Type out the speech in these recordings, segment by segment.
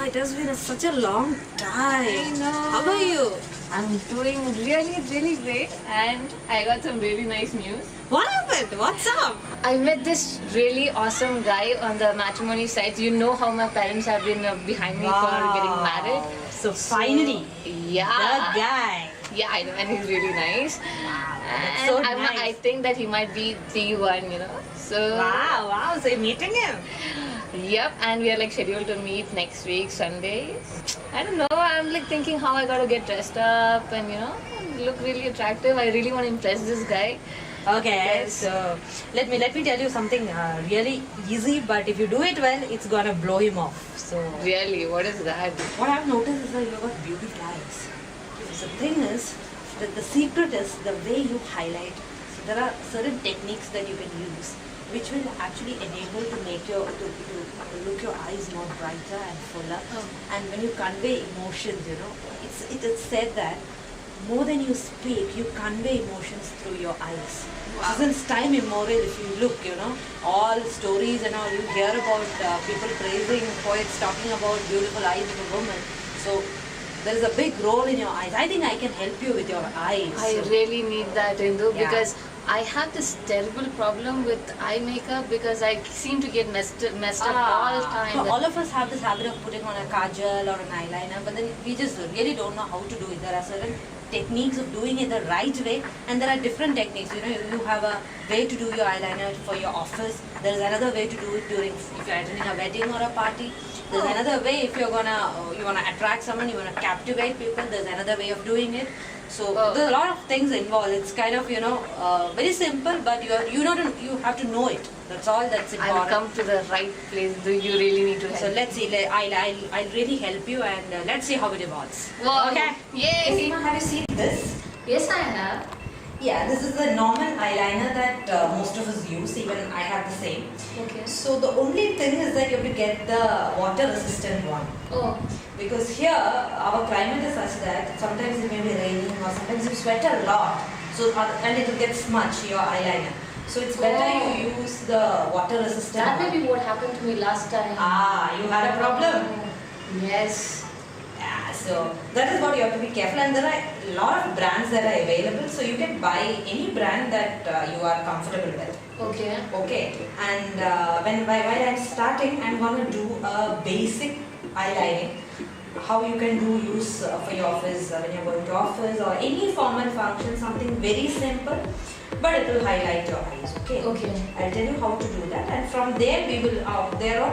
it has been such a long time. I know. How are you? I'm doing really, really great, and I got some really nice news. What happened? What's up? I met this really awesome guy on the matrimony sites. You know how my parents have been behind me for getting married. So finally, Yeah. the guy. Yeah, I know, and he's really nice. that's And so I nice. think that he might be the one, you know. So Wow. So you're meeting him? yep, and we are like scheduled to meet next week Sunday. I don't know. I'm like thinking how I gotta get dressed up and look really attractive. I really want to impress this guy. Okay. Yes. So let me tell you something really easy, but if you do it well, it's gonna blow him off. So Really, what is that? what I've noticed is that you've got beautiful eyes. So the thing is that the secret is the way you highlight. So there are certain techniques that you can use which will actually enable to make your to look your eyes more brighter and fuller. Oh. And when you convey emotions, it is said that more than you speak, you convey emotions through your eyes. Wow. Since time immemorial, if you look, all stories and all, you hear about people praising poets talking about beautiful eyes of a woman. So there is a big role in your eyes. I think I can help you with your eyes. I So- really need that, Indu, Yeah. because I have this terrible problem with eye makeup because I seem to get messed up all the time. So all of us have this habit of putting on a kajal or an eyeliner, but then we just really don't know how to do it. There are certain techniques of doing it the right way, and there are different techniques. You have a way to do your eyeliner for your office. There is another way to do it during if you're attending a wedding or a party. There's Oh. another way if you wanna attract someone, you wanna captivate people. There's another way of doing it. So Oh. there's a lot of things involved. It's kind of very simple, but you have to know it. That's all that's important. I'll come to the right place. Do you really need to help? So let's see. I'll really help you, and let's see how it evolves. Wow. Okay. Yay! Isma, have you seen this? Yes, I have. Yeah, this is the normal eyeliner that most of us use. Even I have the same. Okay. So the only thing is that you have to get the water-resistant one, Oh. because here our climate is such that sometimes it may be raining or sometimes you sweat a lot. So and it will get smudged your eyeliner. So it's better Oh. you use the water-resistant That may one. be what happened to me last time. You had a problem. Yes. Yeah, so that is what you have to be careful, and there are a lot of brands that are available, so you can buy any brand that you are comfortable with. Okay. Okay, and while I'm starting, I'm going to do a basic eyelining. How you can use for your office when you're going to office or any formal function, something very simple, but it will highlight your eyes. Okay. Okay. I'll tell you how to do that, and from there we will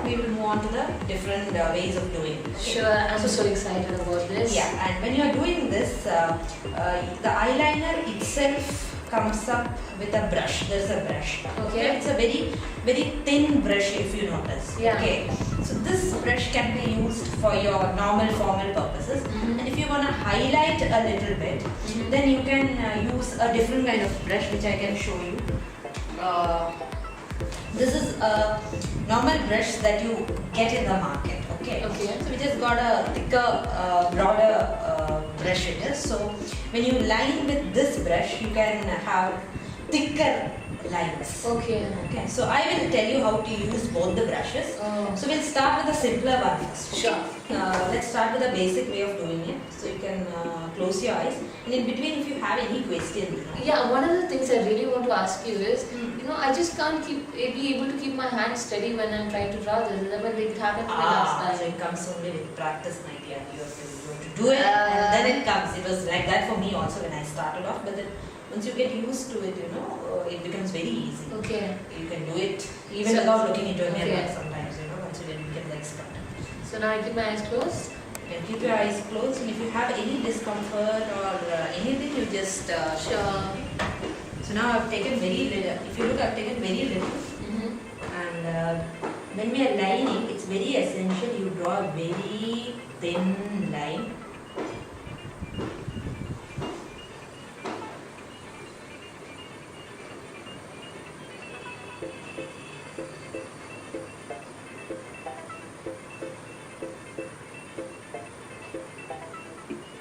we will move on to the different ways of doing it. Okay? Sure, I'm so excited about this. Yeah, and when you are doing this, the eyeliner itself comes up with a brush. There's a brush. Okay. It's a very, very thin brush if you notice. Yeah. Okay. So this brush can be used for your normal formal purposes. Mhm. And if you want to highlight a little bit, Mhm. then you can use a different kind of brush which I can show you. This is a normal brush that you get in the market. Okay. Okay. So which has got a thicker, broader brush it is. So when you line with this brush, you can have thicker lines. Okay. Okay. So I will tell you how to use both the brushes. Oh. So we'll start with the simpler one first. Okay? Sure. Let's start with the basic way of doing it. So you can close your eyes, and in between, if you have any questions. Yeah, one of the things I really want to ask you is, Hmm. I just can't be able to keep my hand steady when I'm trying to draw this. But it happened to me last So time. it comes only with practice, my dear. You have to do it, and then it comes. It was like that for me also when I started off, but then once you get used to it, it becomes very easy. Okay. You can do it even So- without looking into a mirror Okay. sometimes, once you become the expert. So now I keep my eyes closed. You can keep your eyes closed, and if you have any discomfort or anything, you just Sure. So now I've taken very little. If you look, I've taken very little. Mm-hmm. And when we are lining, it's very essential you draw a very thin line.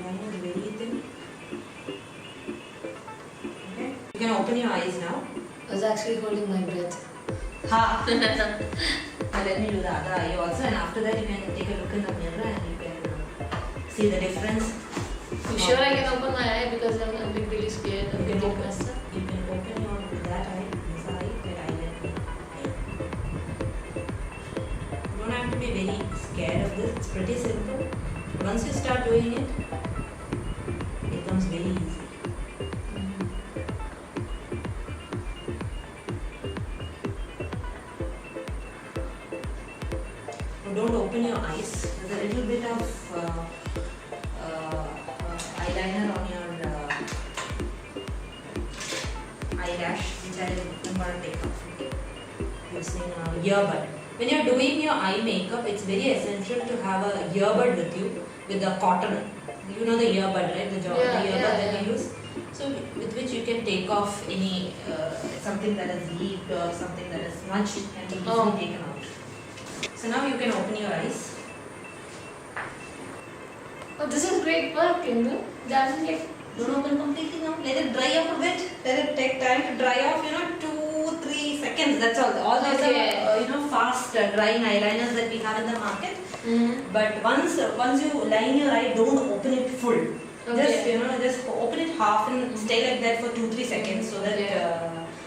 Line is very thin. Okay. You can open your eyes now. I was actually holding my breath. Ha! So let me do the other eye also, and after that you can take a look in the mirror and you can see the difference. You sure I can open my eye because I'm a bit really scared of getting messed up? You can open your that eye, this eye, that eyelid. You don't have to be very scared of this. It's pretty simple. Once you start doing it, it becomes very easy. Don't open your eyes. There's a little bit of eyeliner on your eyelash, which I'm going to take off using earbud. When you're doing your eye makeup, it's very essential to have a earbud with you with the cotton. You know the earbud, right? The earbud that you use. So with which you can take off any something that is leaked or something that is smudged can be easily taken out. So now you can open your eyes. Oh, this is great work, Indu. Doesn't get. Don't open completely now. Let it dry up a bit. Let it take time to dry off. 2-3 seconds. That's all. All those are fast drying eyeliners that we have in the market. Mm-hmm. But once you line your eye, don't open it full. Okay. Just open it half and stay like that for 2-3 seconds so that.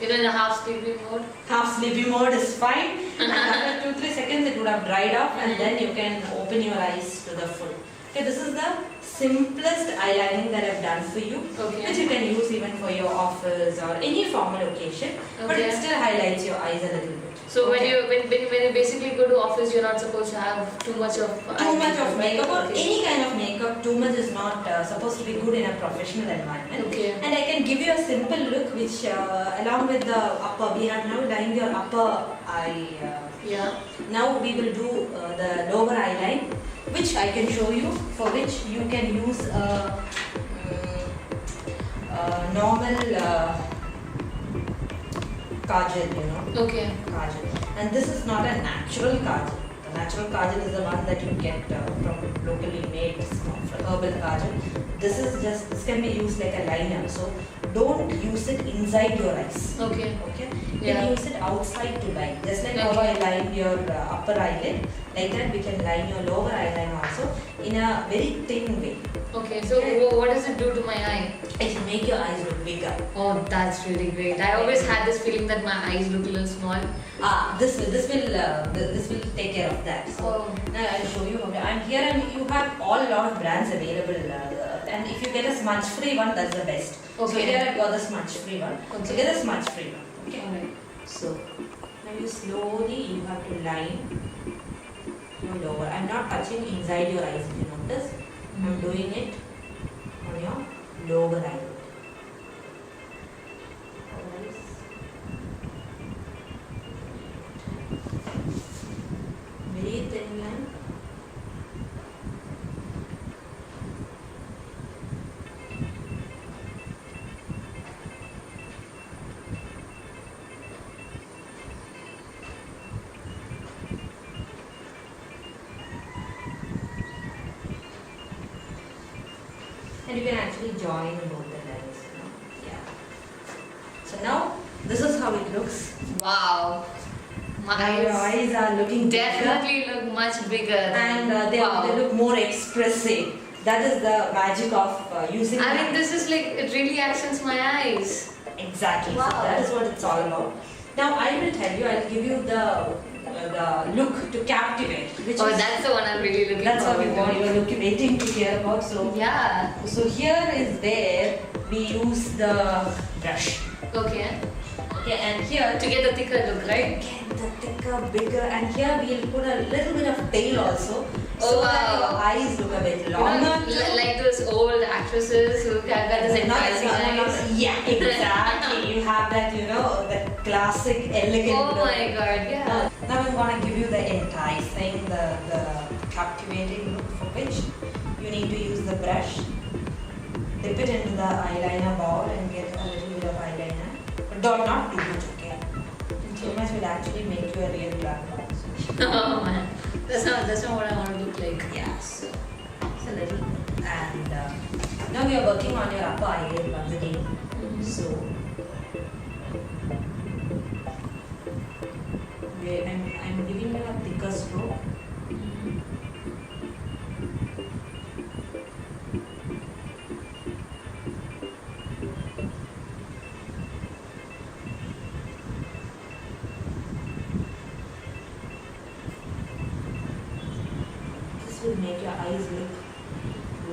In a half sleepy mode. Half sleepy mode is fine. And after 2-3 seconds, it would have dried off, and then you can open your eyes to the full. Okay, this is the simplest eyelining that I've done for you, which you can use even for your office or any formal occasion, but it still highlights your eyes a little bit. So when you basically go to office, you're not supposed to have too much of makeup or any kind of makeup. Too much is not supposed to be good in a professional environment. Okay. And I can give you a simple look, which along with the upper, we have now lined your upper eye. Now we will do the lower eye line, which I can show you, for which you can use a normal kajal, kajal. And this is not a natural kajal. The natural kajal is the one that you get from locally made herbal kajal. This can be used like a liner. So don't use it inside your eyes. Okay. You can use it outside to line. Just like how I lined your upper eyelid, like that we can line your lower eyeline also in a very thin way. Okay, so what does it do to my eye? It will make your eyes look bigger. Oh, that's really great. I always had this feeling that my eyes look a little small. This will take care of that. So now I'll show you. I'm here, and you have a lot of brands available. And if you get a smudge-free one, that's the best. So here I've got the smudge-free one. So get a smudge-free one. Okay. Alright. So now you have to line your lower. I'm not touching inside your eyes. If you notice, I'm doing it on your lower eyelid. Very thin line. And you can actually join both the lines. So now this is how it looks. Wow. My Your eyes are looking definitely look much bigger. And they look more expressive. That is the magic of using. I mean, this is like, it really accents my eyes. Exactly. Wow. So that is what it's all about. Now I will tell you. I'll give you the look to captivate. That's the one I'm really looking That's what forward to. you are waiting to hear about. So So here is where we use the brush. Okay, and here to get the thicker look, right? Get the thicker, bigger, and here we'll put a little bit of tail also. Oh, that your eyes look a bit longer. Like those old actresses who got this enhancing eyes. Yeah, exactly. You have that, that classic, elegant Oh look. my god, yeah. Now I'm going to give you the enticing, the captivating look, for which you need to use the brush. Dip it into the eyeliner ball and get a little bit of eyeliner. But not too much, okay? Too much will actually make you a real black box. Oh man, that's not what I want to look like. Yeah, so it's a little. And now we are working on your upper eyelid once again. So I'm giving you a thicker stroke. This will make your eyes look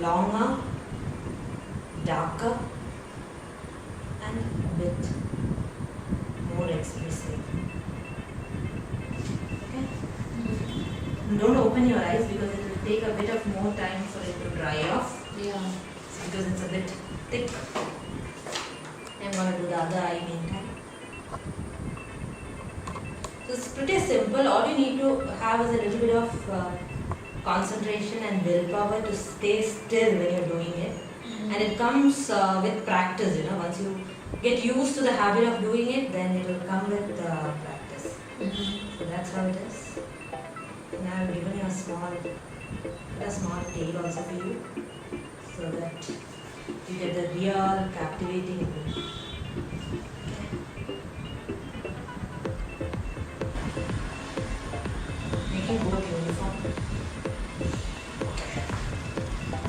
longer, darker, and a bit more expressive. Okay? Don't open your eyes because it will take a bit of more time for it to dry off. Yeah. Because it's a bit thick. I'm gonna do the other eye meantime. So it's pretty simple. All you need to have is a little bit of concentration and willpower to stay still when you're doing it. And it comes with practice, you know. Once you get used to the habit of doing it, then it will come with practice. So that's how it is. Now I've given you a small tail also for you, so that you get the real captivating look. Making both uniform.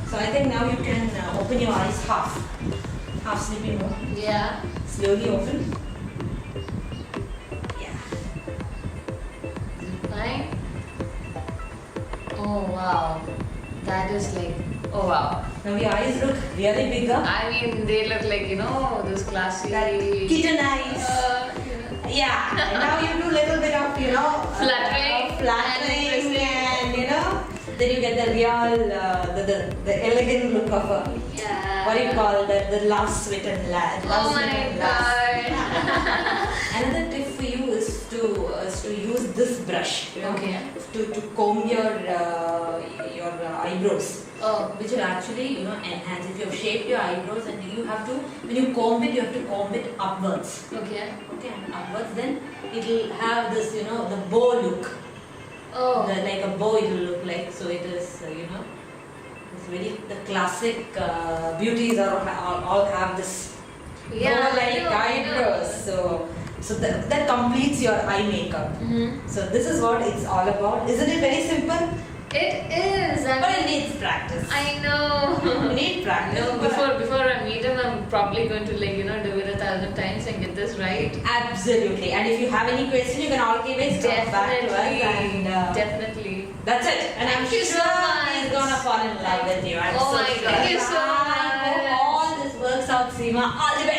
So I think now you can open your eyes half sleepy mode. Yeah. Slowly open. Yeah. Is it fine? Oh wow. That is like, oh wow. Now your eyes look really bigger. I mean, they look like, you know, this classy. That kitten eyes. Yeah. And now you do a little bit of, you know, flattering, and you know, then you get the real, the elegant look of a. Yeah. What do you call that? The last smitten lad. Oh my god. Another tip for you is to use this brush. You know, Okay. To comb your eyebrows. Oh. Which will actually, you know, enhance. If you have shaped your eyebrows and you have to, when you comb it, you have to comb it upwards. Okay. Okay, and upwards, then it will have this, you know, the bow look. Oh. Like a bow it will look like. So it is, you know, it's very, the classic beauties all have this Yeah. bow-like eyebrows. So that completes your eye makeup. Mm-hmm. So this is what it's all about. Isn't it very simple? It is. I But mean, it needs practice. I know. You need practice. No, before I meet him, I'm probably going to, like, you know, do it 1,000 times and get this right. Absolutely. And if you have any question, you can always come back to us. And Definitely. that's it. And I'm Thank you sure so much. he's gonna fall in love with you. I'm Oh so my sure. God. Thank you so I hope much. all this works out, Seema. All the